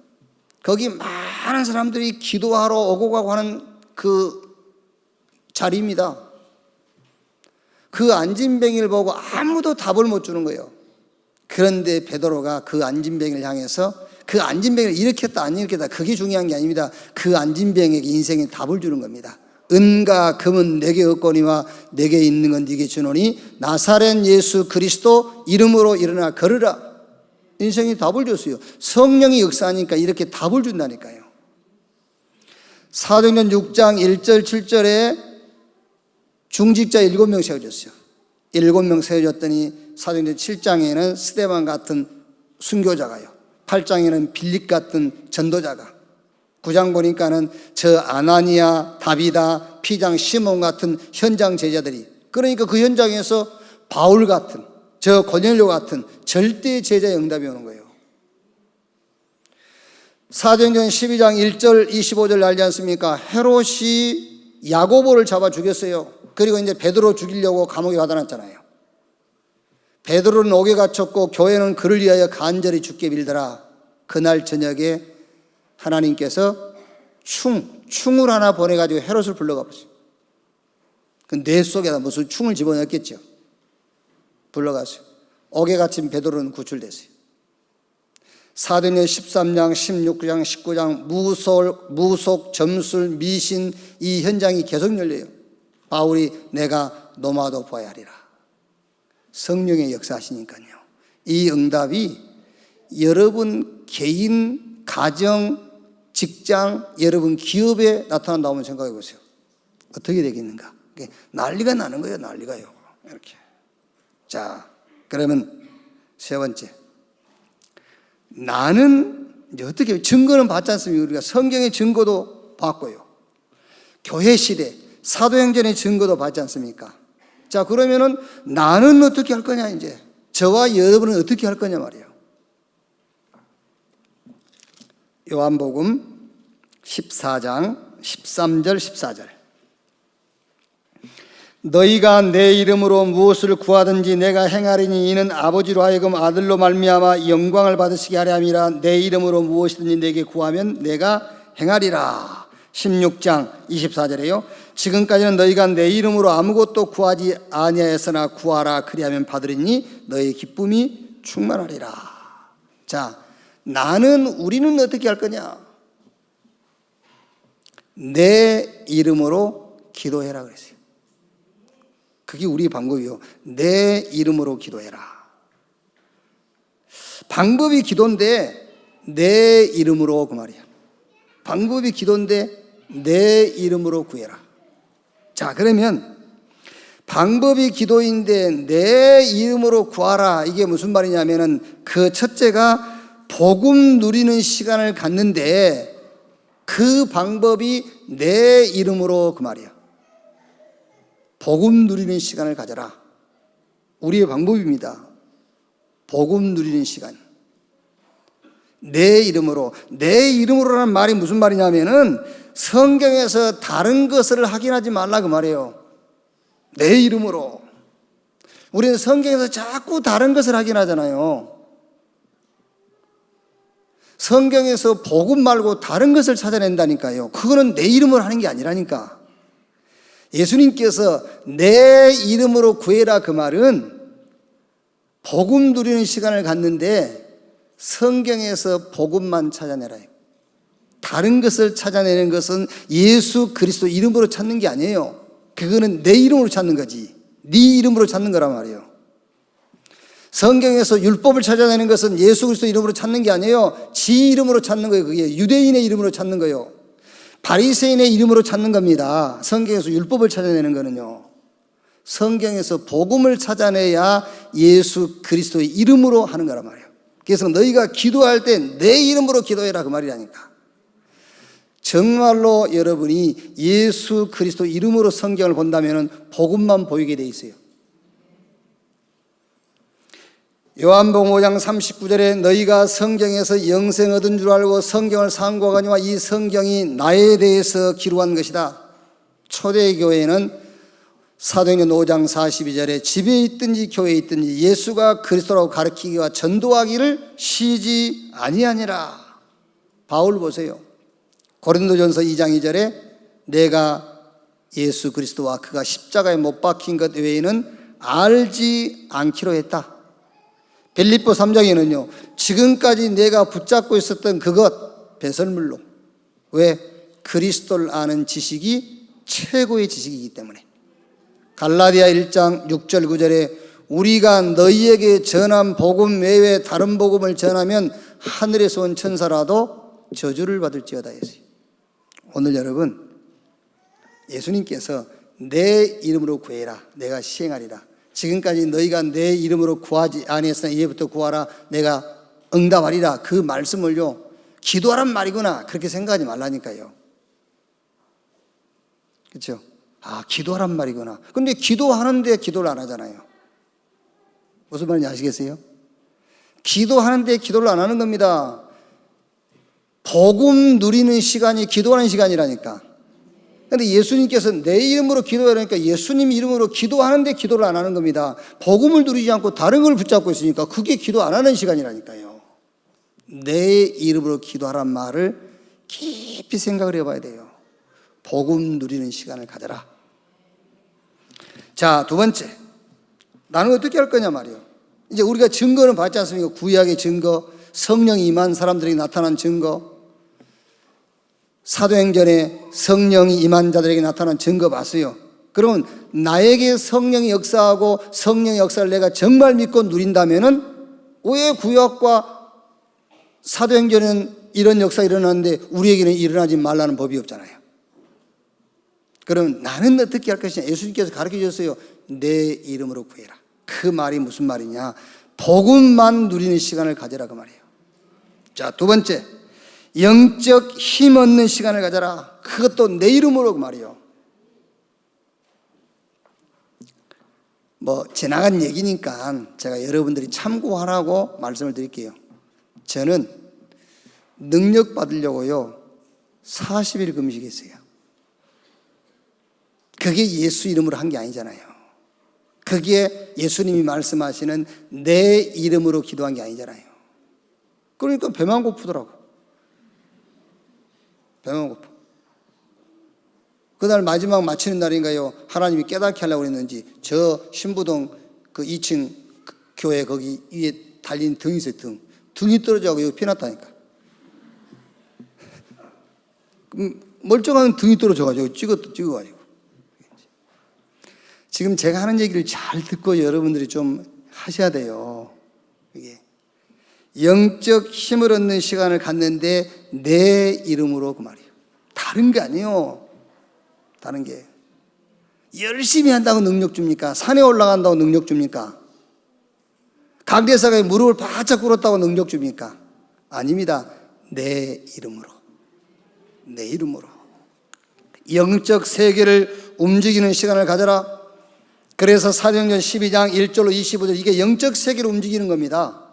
거기 많은 사람들이 기도하러 오고 가고 하는 그 자리입니다. 그 안진뱅이를 보고 아무도 답을 못 주는 거예요. 그런데 베드로가 그 안진뱅이를 향해서 그 안진뱅이를 일으켰다 안 일으켰다 그게 중요한 게 아닙니다. 그 안진뱅이에게 인생의 답을 주는 겁니다. 은과 금은 내게 없거니와 내게 있는 건 네게 주노니 나사렛 예수 그리스도 이름으로 일어나 걸으라. 인생이 답을 줬어요. 성령이 역사하니까 이렇게 답을 준다니까요. 사도행전 6장 1절 7절에 중직자 7명 세워졌어요. 7명 세워졌더니 사도행전 7장에는 스데반 같은 순교자가요, 8장에는 빌립 같은 전도자가, 9장 보니까는 저 아나니아, 다비다, 피장 시몬 같은 현장 제자들이, 그러니까 그 현장에서 바울 같은, 저 고넬료 같은 절대 제자의 응답이 오는 거예요. 사도행전 12장 1절 25절 알지 않습니까? 헤롯이 야고보를 잡아 죽였어요. 그리고 이제 베드로 죽이려고 감옥에 가둬놨잖아요. 베드로는 옥에 갇혔고 교회는 그를 위하여 간절히 죽게 빌더라. 그날 저녁에 하나님께서 충을 하나 보내가지고 헤롯을 불러가 보세요. 그 뇌 속에다 무슨 충을 집어넣었겠죠. 불러갔어요. 옥에 갇힌 베드로는 구출됐어요. 사도행전 13장, 16장, 19장 무속, 점술, 미신 이 현장이 계속 열려요. 바울이 내가 노마도 보아야 하리라. 성령의 역사하시니까요. 이 응답이 여러분 개인, 가정, 직장, 여러분 기업에 나타난다고 한번 생각해 보세요. 어떻게 되겠는가? 난리가 나는 거예요. 난리가요. 이렇게. 자, 그러면 세 번째, 나는 이제 어떻게 증거는 받지 않습니까? 우리가 성경의 증거도 받고요, 교회 시대 사도행전의 증거도 받지 않습니까? 자, 그러면은 나는 어떻게 할 거냐? 이제 저와 여러분은 어떻게 할 거냐 말이에요. 요한복음 14장 13절 14절 너희가 내 이름으로 무엇을 구하든지 내가 행하리니 이는 아버지로 하여금 아들로 말미암아 영광을 받으시게 하려 함이라. 내 이름으로 무엇이든지 내게 구하면 내가 행하리라. 16장 24절에요. 지금까지는 너희가 내 이름으로 아무것도 구하지 아니하였으나 구하라 그리하면 받으리니 너희 기쁨이 충만하리라. 자, 우리는 어떻게 할 거냐? 내 이름으로 기도해라 그랬어요. 그게 우리 방법이요. 내 이름으로 기도해라. 방법이 기도인데 내 이름으로 그 말이야. 방법이 기도인데 내 이름으로 구해라. 자, 그러면 방법이 기도인데 내 이름으로 구하라. 이게 무슨 말이냐면은 그 첫째가 복음 누리는 시간을 갖는데 그 방법이 내 이름으로 그 말이야. 복음 누리는 시간을 가져라. 우리의 방법입니다. 복음 누리는 시간. 내 이름으로라는 말이 무슨 말이냐면은 성경에서 다른 것을 확인하지 말라 그 말이에요. 내 이름으로. 우리는 성경에서 자꾸 다른 것을 확인하잖아요. 성경에서 복음 말고 다른 것을 찾아낸다니까요. 그거는 내 이름으로 하는 게 아니라니까. 예수님께서 내 이름으로 구해라 그 말은 복음 누리는 시간을 갖는데 성경에서 복음만 찾아내라. 다른 것을 찾아내는 것은 예수 그리스도 이름으로 찾는 게 아니에요. 그거는 내 이름으로 찾는 거지. 네 이름으로 찾는 거란 말이에요. 성경에서 율법을 찾아내는 것은 예수 그리스도 이름으로 찾는 게 아니에요. 지 이름으로 찾는 거예요. 그게 유대인의 이름으로 찾는 거예요. 바리새인의 이름으로 찾는 겁니다. 성경에서 율법을 찾아내는 거는요. 성경에서 복음을 찾아내야 예수 그리스도의 이름으로 하는 거란 말이에요. 그래서 너희가 기도할 때 내 이름으로 기도해라 그 말이라니까. 정말로 여러분이 예수 그리스도 이름으로 성경을 본다면 복음만 보이게 돼 있어요. 요한복음 5장 39절에 너희가 성경에서 영생 얻은 줄 알고 성경을 상고하거니와 이 성경이 나에 대해서 기록한 것이다. 초대교회는 사도행전 5장 42절에 집에 있든지 교회에 있든지 예수가 그리스도라고 가르치기와 전도하기를 쉬지 아니하니라. 바울 보세요. 고린도전서 2장 2절에 내가 예수 그리스도와 그가 십자가에 못 박힌 것 외에는 알지 않기로 했다. 빌립보 3장에는요 지금까지 내가 붙잡고 있었던 그것 배설물로. 왜? 그리스도를 아는 지식이 최고의 지식이기 때문에. 갈라디아 1장 6절 9절에 우리가 너희에게 전한 복음 외에 다른 복음을 전하면 하늘에서 온 천사라도 저주를 받을지어다 했어요. 오늘 여러분 예수님께서 내 이름으로 구해라 내가 시행하리라. 지금까지 너희가 내 이름으로 구하지 아니했으나 이제부터 구하라 내가 응답하리라. 그 말씀을요 기도하란 말이구나 그렇게 생각하지 말라니까요. 그렇죠? 아 기도하란 말이구나. 근데 기도하는데 기도를 안 하잖아요. 무슨 말인지 아시겠어요? 기도하는데 기도를 안 하는 겁니다. 복음 누리는 시간이 기도하는 시간이라니까. 그런데 예수님께서 내 이름으로 기도하라니까 예수님 이름으로 기도하는데 기도를 안 하는 겁니다. 복음을 누리지 않고 다른 걸 붙잡고 있으니까 그게 기도 안 하는 시간이라니까요. 내 이름으로 기도하란 말을 깊이 생각을 해봐야 돼요. 복음 누리는 시간을 가져라. 자, 두 번째. 나는 어떻게 할 거냐 말이에요. 이제 우리가 증거는 받지 않습니까? 구약의 증거, 성령이 임한 사람들에게 나타난 증거, 사도행전에 성령이 임한 자들에게 나타난 증거 봤어요. 그러면 나에게 성령이 역사하고 성령의 역사를 내가 정말 믿고 누린다면은 왜 구약과 사도행전은 이런 역사가 일어나는데 우리에게는 일어나지 말라는 법이 없잖아요. 그럼 나는 어떻게 할 것이냐? 예수님께서 가르쳐 주셨어요. 내 이름으로 구해라. 그 말이 무슨 말이냐? 복음만 누리는 시간을 가져라 그 말이에요. 자, 두 번째. 영적 힘 얻는 시간을 가져라. 그것도 내 이름으로 그 말이에요. 뭐 지나간 얘기니까 제가 여러분들이 참고하라고 말씀을 드릴게요. 저는 능력 받으려고요 40일 금식했어요. 그게 예수 이름으로 한 게 아니잖아요. 그게 예수님이 말씀하시는 내 이름으로 기도한 게 아니잖아요. 그러니까 배만 고프더라고. 배만 고프. 그날 마지막 마치는 날인가요? 하나님이 깨닫게 하려고 했는지 저 신부동 그 2층 교회 거기 위에 달린 등이 있어요. 등이 떨어져가지고 여기 피났다니까. 멀쩡한 등이 떨어져가지고 찍어가지고. 지금 제가 하는 얘기를 잘 듣고 여러분들이 좀 하셔야 돼요. 이게 영적 힘을 얻는 시간을 갖는데 내 이름으로 그 말이에요. 다른 게 아니에요. 다른 게 열심히 한다고 능력 줍니까? 산에 올라간다고 능력 줍니까? 강대상에 무릎을 바짝 꿇었다고 능력 줍니까? 아닙니다. 내 이름으로. 내 이름으로. 영적 세계를 움직이는 시간을 가져라. 그래서 사도행전 12장 1절로 25절 이게 영적 세계를 움직이는 겁니다.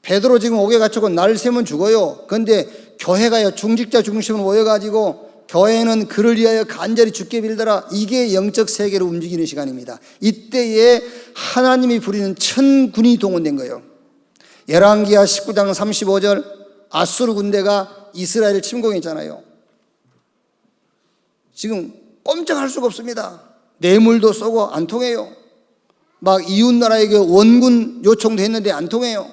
베드로 지금 옥에 갇히고 날 새면 죽어요. 그런데 교회가요, 중직자 중심으로 모여가지고 교회는 그를 위하여 간절히 주께 빌더라. 이게 영적 세계를 움직이는 시간입니다. 이때에 하나님이 부리는 천군이 동원된 거예요. 열왕기하 19장 35절, 아수르 군대가 이스라엘을 침공했잖아요. 지금 꼼짝할 수가 없습니다. 뇌물도 쏘고 안 통해요. 막 이웃 나라에게 원군 요청도 했는데 안 통해요.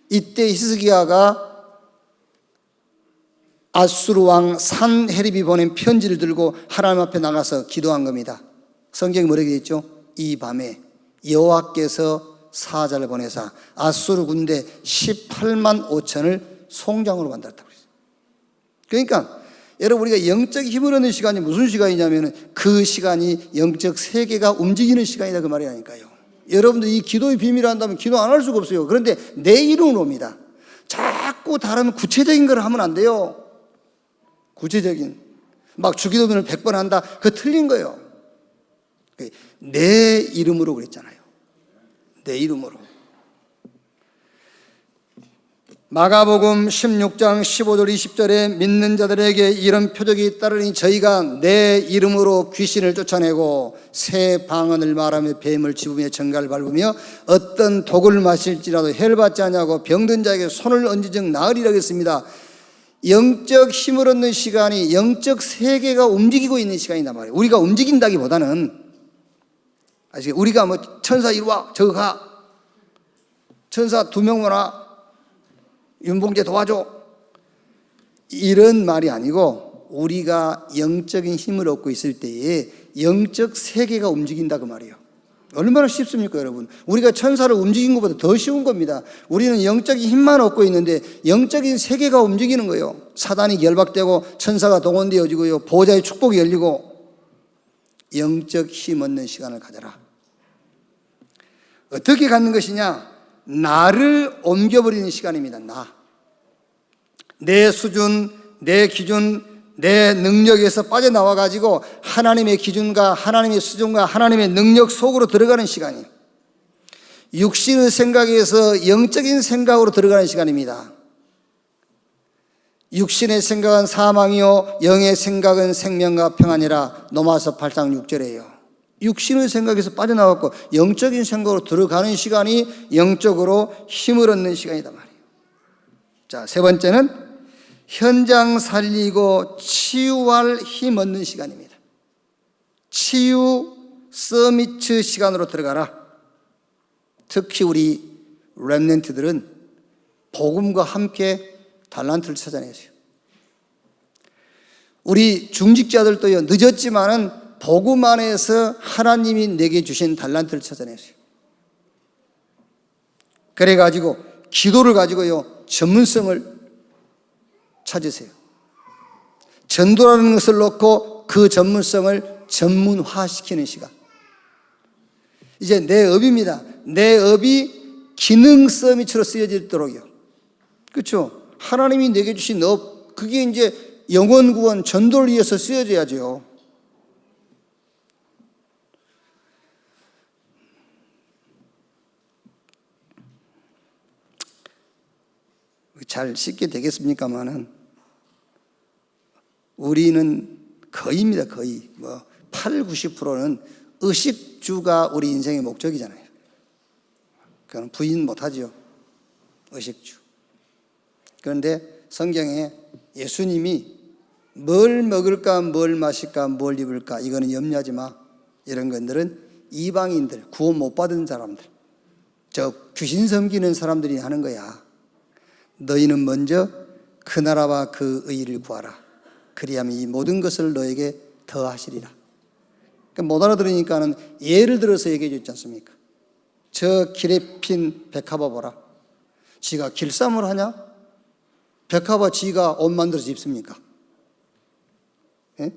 이때 히스기야가 아수르 왕 산헤립이 보낸 편지를 들고 하나님 앞에 나가서 기도한 겁니다. 성경이 뭐라고 되어 있죠? 이 밤에 여호와께서 사자를 보내사 아수르 군대 18만 5천을 송장으로 만들었다고 그랬어요. 그러니까 여러분, 우리가 영적 힘을 얻는 시간이 무슨 시간이냐면 그 시간이 영적 세계가 움직이는 시간이다, 그 말이라니까요. 여러분들 이 기도의 비밀을 한다면 기도 안 할 수가 없어요. 그런데 내 이름으로 옵니다. 자꾸 다른 구체적인 걸 하면 안 돼요. 구체적인 막 주기도문을 100번 한다, 그거 틀린 거예요. 내 이름으로 그랬잖아요. 내 이름으로. 마가복음 16장 15절 20절에 믿는 자들에게 이런 표적이 따르니 저희가 내 이름으로 귀신을 쫓아내고 새 방언을 말하며 뱀을 집으며 정갈을 밟으며 어떤 독을 마실지라도 해를 받지 않냐고 병든 자에게 손을 얹은즉 나으리라 했습니다. 영적 힘을 얻는 시간이 영적 세계가 움직이고 있는 시간이란 말이에요. 우리가 움직인다기보다는, 아시겠어요? 우리가 뭐 천사 이리 와, 저거 가, 천사 2명만 와, 윤봉재 도와줘, 이런 말이 아니고 우리가 영적인 힘을 얻고 있을 때에 영적 세계가 움직인다, 그 말이에요. 얼마나 쉽습니까, 여러분? 우리가 천사를 움직인 것보다 더 쉬운 겁니다. 우리는 영적인 힘만 얻고 있는데 영적인 세계가 움직이는 거예요. 사단이 결박되고 천사가 동원되어지고요, 보호자의 축복이 열리고. 영적 힘 얻는 시간을 가져라. 어떻게 갖는 것이냐? 나를 옮겨버리는 시간입니다. 내 수준, 내 기준, 내 능력에서 빠져나와가지고 하나님의 기준과 하나님의 수준과 하나님의 능력 속으로 들어가는 시간이에요. 육신의 생각에서 영적인 생각으로 들어가는 시간입니다. 육신의 생각은 사망이요 영의 생각은 생명과 평안이라. 로마서 8장 6절이에요. 육신의 생각에서 빠져나왔고 영적인 생각으로 들어가는 시간이 영적으로 힘을 얻는 시간이다 말이에요. 자, 세 번째는 현장 살리고 치유할 힘 얻는 시간입니다. 치유 서미트 시간으로 들어가라. 특히 우리 렘넌트들은 복음과 함께 달란트를 찾아내세요. 우리 중직자들도요, 늦었지만은 복음 안에서 하나님이 내게 주신 달란트를 찾아내세요. 그래가지고 기도를 가지고요, 전문성을 찾으세요. 전도라는 것을 놓고 그 전문성을 전문화시키는 시간. 이제 내 업입니다. 내 업이 기능 서밋으로 쓰여지도록요. 그렇죠? 하나님이 내게 주신 업, 그게 이제 영혼 구원, 전도를 위해서 쓰여져야죠. 잘 쉽게 되겠습니까만은 우리는 거의입니다. 거의 80-90%는 의식주가 우리 인생의 목적이잖아요. 그건 부인 못하죠. 의식주. 그런데 성경에 예수님이 뭘 먹을까, 뭘 마실까, 뭘 입을까, 이거는 염려하지 마, 이런 것들은 이방인들, 구원 못 받은 사람들, 저 귀신 섬기는 사람들이 하는 거야. 너희는 먼저 그 나라와 그 의를 구하라. 그리하면 이 모든 것을 너에게 더하시리라. 못 알아들으니까는 예를 들어서 얘기해 줬지 않습니까? 저 길에 핀 백합화 보라. 지가 길쌈을 하냐? 백합화 지가 옷 만들어서 입습니까? 예?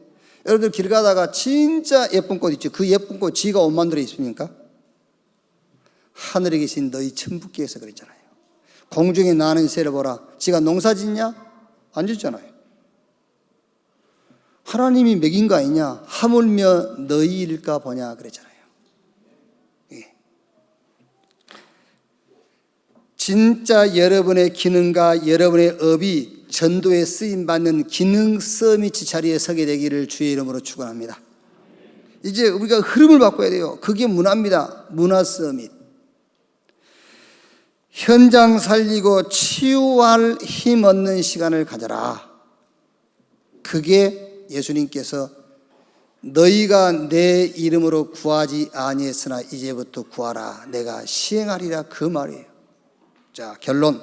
여러분들 길 가다가 진짜 예쁜 꽃 있죠? 그 예쁜 꽃 지가 옷 만들어 입습니까? 하늘에 계신 너희 천부께서 그랬잖아요. 공중에 나는 새를 보라. 지가 농사 짓냐? 안 짓잖아요. 하나님이 먹인 거 아니냐? 하물며 너희일까 보냐 그랬잖아요. 예. 진짜 여러분의 기능과 여러분의 업이 전도에 쓰임받는 기능 서밋 자리에 서게 되기를 주의 이름으로 축원합니다. 이제 우리가 흐름을 바꿔야 돼요. 그게 문화입니다. 문화 서밋. 현장 살리고 치유할 힘 얻는 시간을 가져라. 그게 예수님께서 너희가 내 이름으로 구하지 아니했으나 이제부터 구하라. 내가 시행하리라 그 말이에요. 자, 결론.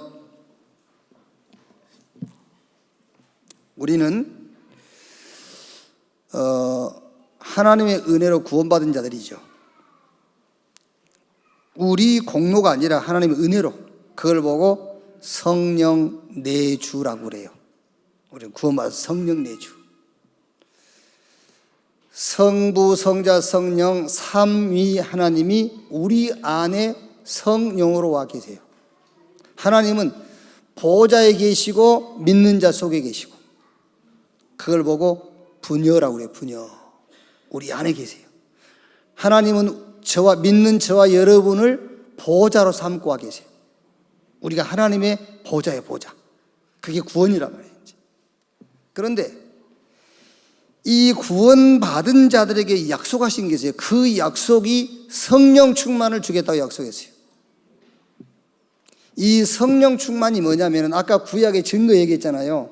우리는 하나님의 은혜로 구원받은 자들이죠. 우리 공로가 아니라 하나님의 은혜로, 그걸 보고 성령 내주라고 그래요. 우리는 구원받아서 성령 내주. 성부, 성자, 성령 삼위 하나님이 우리 안에 성령으로 와 계세요. 하나님은 보좌에 계시고 믿는 자 속에 계시고, 그걸 보고 부녀라고 그래요. 부녀. 우리 안에 계세요. 하나님은 믿는 저와 여러분을 보좌로 삼고 와 계세요. 우리가 하나님의 보좌예요. 보좌. 그게 구원이란 말이에요. 그런데 이 구원받은 자들에게 약속하신 게 있어요. 그 약속이 성령 충만을 주겠다고 약속했어요. 이 성령 충만이 뭐냐면, 아까 구약의 증거 얘기했잖아요.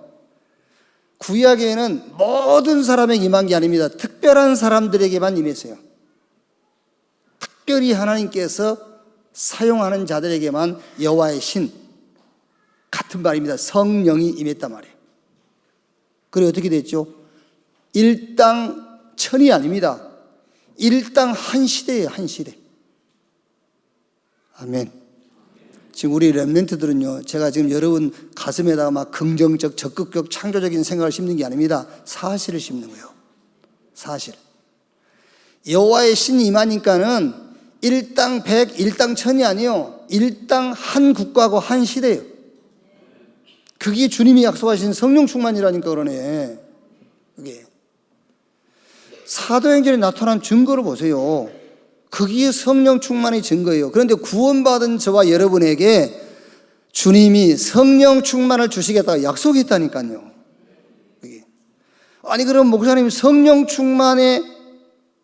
구약에는 모든 사람에게 임한 게 아닙니다. 특별한 사람들에게만 임했어요. 특별히 하나님께서 사용하는 자들에게만 여호와의 신, 같은 말입니다. 성령이 임했단 말이에요. 그리고 어떻게 됐죠? 일당 천이 아닙니다. 일당 한 시대예요. 한 시대. 아멘. 지금 우리 렘넌트들은요, 제가 지금 여러분 가슴에다가 막 긍정적, 적극적, 창조적인 생각을 심는 게 아닙니다. 사실을 심는 거예요. 사실. 여호와의 신이 임하니까는 일당 백, 일당 천이 아니요, 일당 한 국가고 한 시대예요. 그게 주님이 약속하신 성령 충만이라니까 그러네. 그게 사도행전에 나타난 증거를 보세요. 그게 성령 충만의 증거예요. 그런데 구원받은 저와 여러분에게 주님이 성령 충만을 주시겠다고 약속했다니까요. 그게. 아니, 그럼 목사님, 성령 충만의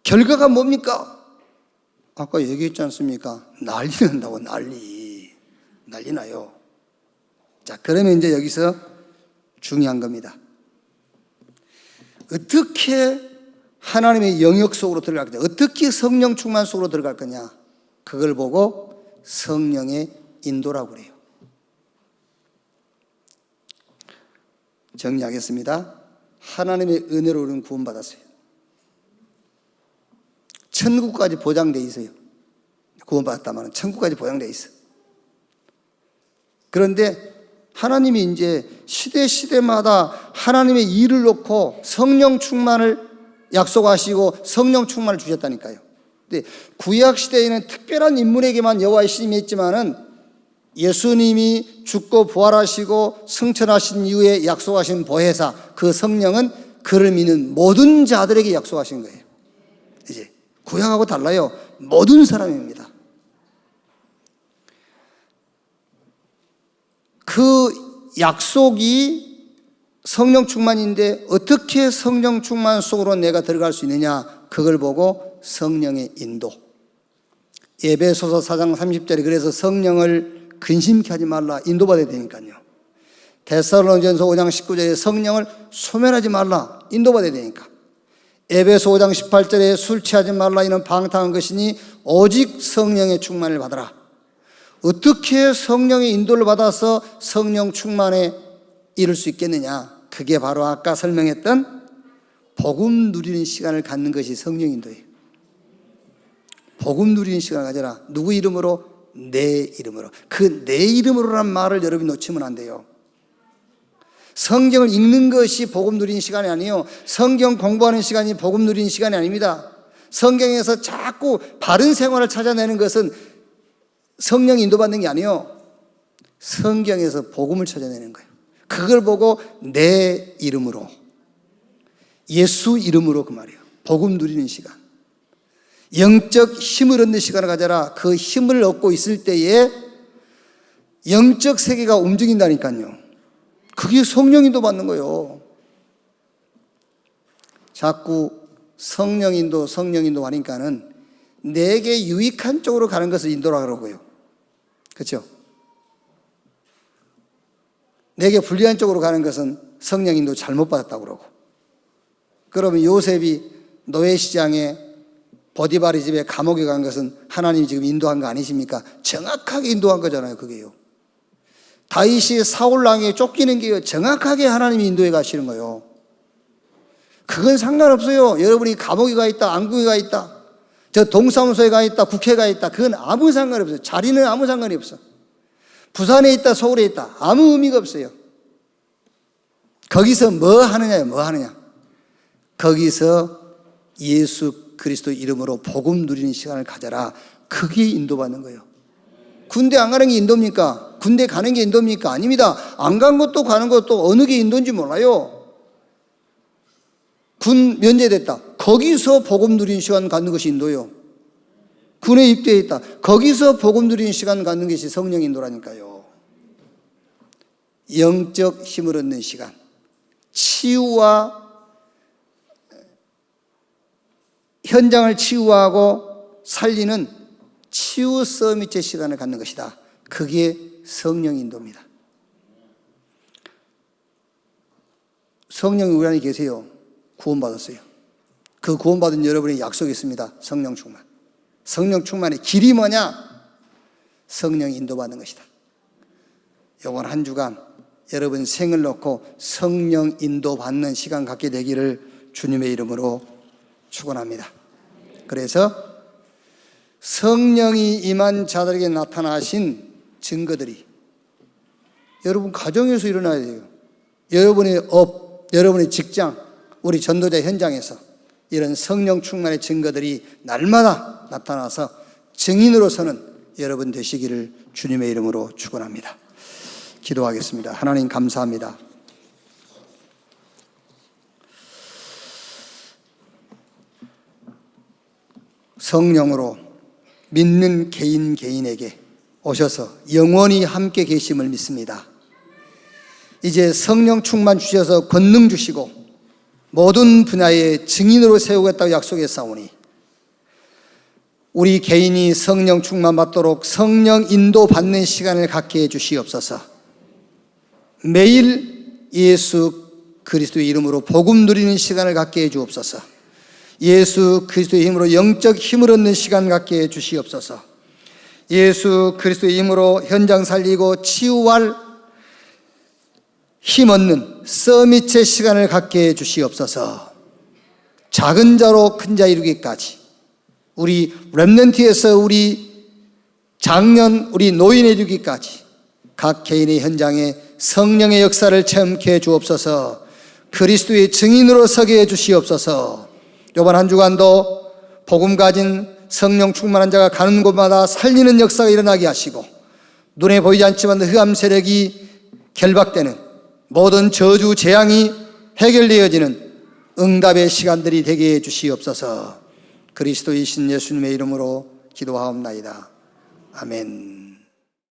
결과가 뭡니까? 아까 얘기했지 않습니까? 난리 난다고. 난리 나요. 자, 그러면 이제 여기서 중요한 겁니다. 어떻게 하나님의 영역 속으로 들어갈 거냐, 어떻게 성령 충만 속으로 들어갈 거냐, 그걸 보고 성령의 인도라고 그래요. 정리하겠습니다. 하나님의 은혜로 우리는 구원받았어요. 천국까지 보장되어 있어요. 구원받았다면 천국까지 보장되어 있어. 그런데 하나님이 이제 시대마다 하나님의 일을 놓고 성령 충만을 약속하시고 성령 충만을 주셨다니까요. 근데 구약 시대에는 특별한 인물에게만 여호와의 신이 있지만은 예수님이 죽고 부활하시고 승천하신 이후에 약속하신 보혜사, 그 성령은 그를 믿는 모든 자들에게 약속하신 거예요. 이제 구약하고 달라요. 모든 사람입니다. 그 약속이 성령 충만인데 어떻게 성령 충만 속으로 내가 들어갈 수 있느냐, 그걸 보고 성령의 인도. 에베소서 4장 30절에 그래서 성령을 근심케 하지 말라, 인도받아야 되니까요. 데살로니가전서 5장 19절에 성령을 소멸하지 말라, 인도받아야 되니까. 에베소 5장 18절에 술 취하지 말라, 이는 방탕한 것이니 오직 성령의 충만을 받아라. 어떻게 성령의 인도를 받아서 성령 충만에 이룰 수 있겠느냐? 그게 바로 아까 설명했던 복음 누리는 시간을 갖는 것이 성령 인도예요. 복음 누리는 시간을 가져라. 누구 이름으로? 내 이름으로. 그 내 이름으로라는 말을 여러분이 놓치면 안 돼요. 성경을 읽는 것이 복음 누리는 시간이 아니에요. 성경 공부하는 시간이 복음 누리는 시간이 아닙니다. 성경에서 자꾸 바른 생활을 찾아내는 것은 성령 인도받는 게 아니에요. 성경에서 복음을 찾아내는 거예요. 그걸 보고 내 이름으로, 예수 이름으로, 그 말이에요. 복음 누리는 시간, 영적 힘을 얻는 시간을 가져라. 그 힘을 얻고 있을 때에 영적 세계가 움직인다니까요. 그게 성령인도 받는 거예요. 자꾸 성령인도 하니까는 내게 유익한 쪽으로 가는 것을 인도라 그러고요. 그렇죠? 내게 불리한 쪽으로 가는 것은 성령인도 잘못 받았다고 그러고. 그러면 요셉이 노예시장에 보디바리 집에 감옥에 간 것은 하나님이 지금 인도한 거 아니십니까? 정확하게 인도한 거잖아요. 그게요. 다윗이 사울왕에 쫓기는 게 정확하게 하나님이 인도해 가시는 거예요. 그건 상관없어요. 여러분이 감옥에 가 있다, 안국에 가 있다, 저 동사무소에 가 있다, 국회에 가 있다, 그건 아무 상관이 없어요. 자리는 아무 상관이 없어. 부산에 있다, 서울에 있다, 아무 의미가 없어요. 거기서 뭐 하느냐. 거기서 예수 그리스도 이름으로 복음 누리는 시간을 가져라. 그게 인도받는 거예요. 군대 안 가는 게 인도입니까? 군대 가는 게 인도입니까? 아닙니다. 안 간 것도 가는 것도 어느 게 인도인지 몰라요. 군 면제됐다. 거기서 복음 누리는 시간 갖는 것이 인도요. 군에 입대했다. 거기서 복음 누리는 시간 갖는 것이 성령 인도라니까요. 영적 힘을 얻는 시간, 치유와 현장을 치유하고 살리는 치유 서밋의 시간을 갖는 것이다. 그게 성령 인도입니다. 성령이 우리 안에 계세요. 구원받았어요. 그 구원받은 여러분의 약속이 있습니다. 성령 충만. 성령 충만의 길이 뭐냐? 성령 인도받는 것이다. 이번 한 주간 여러분 생을 놓고 성령 인도받는 시간 갖게 되기를 주님의 이름으로 축원합니다. 그래서 성령이 임한 자들에게 나타나신 증거들이 여러분 가정에서 일어나야 돼요. 여러분의 업, 여러분의 직장, 우리 전도자 현장에서 이런 성령 충만의 증거들이 날마다 나타나서 증인으로 서는 여러분 되시기를 주님의 이름으로 축원합니다. 기도하겠습니다. 하나님 감사합니다. 성령으로 믿는 개인에게 오셔서 영원히 함께 계심을 믿습니다. 이제 성령 충만 주셔서 권능 주시고 모든 분야의 증인으로 세우겠다고 약속했사오니 우리 개인이 성령 충만 받도록 성령 인도 받는 시간을 갖게 해주시옵소서. 매일 예수 그리스도의 이름으로 복음 누리는 시간을 갖게 해주옵소서. 예수 그리스도의 힘으로 영적 힘을 얻는 시간 갖게 해주시옵소서. 예수 그리스도의 힘으로 현장 살리고 치유할 힘 얻는 서밋의 시간을 갖게 해주시옵소서. 작은 자로 큰 자 이루기까지 우리 렘넌트에서 우리 장년, 우리 노인 이루기까지 각 개인의 현장에 성령의 역사를 체험케 해 주옵소서. 그리스도의 증인으로 서게 해 주시옵소서. 이번 한 주간도 복음 가진 성령 충만한 자가 가는 곳마다 살리는 역사가 일어나게 하시고 눈에 보이지 않지만 흑암 세력이 결박되는 모든 저주 재앙이 해결되어지는 응답의 시간들이 되게 해 주시옵소서. 그리스도이신 예수님의 이름으로 기도하옵나이다. 아멘.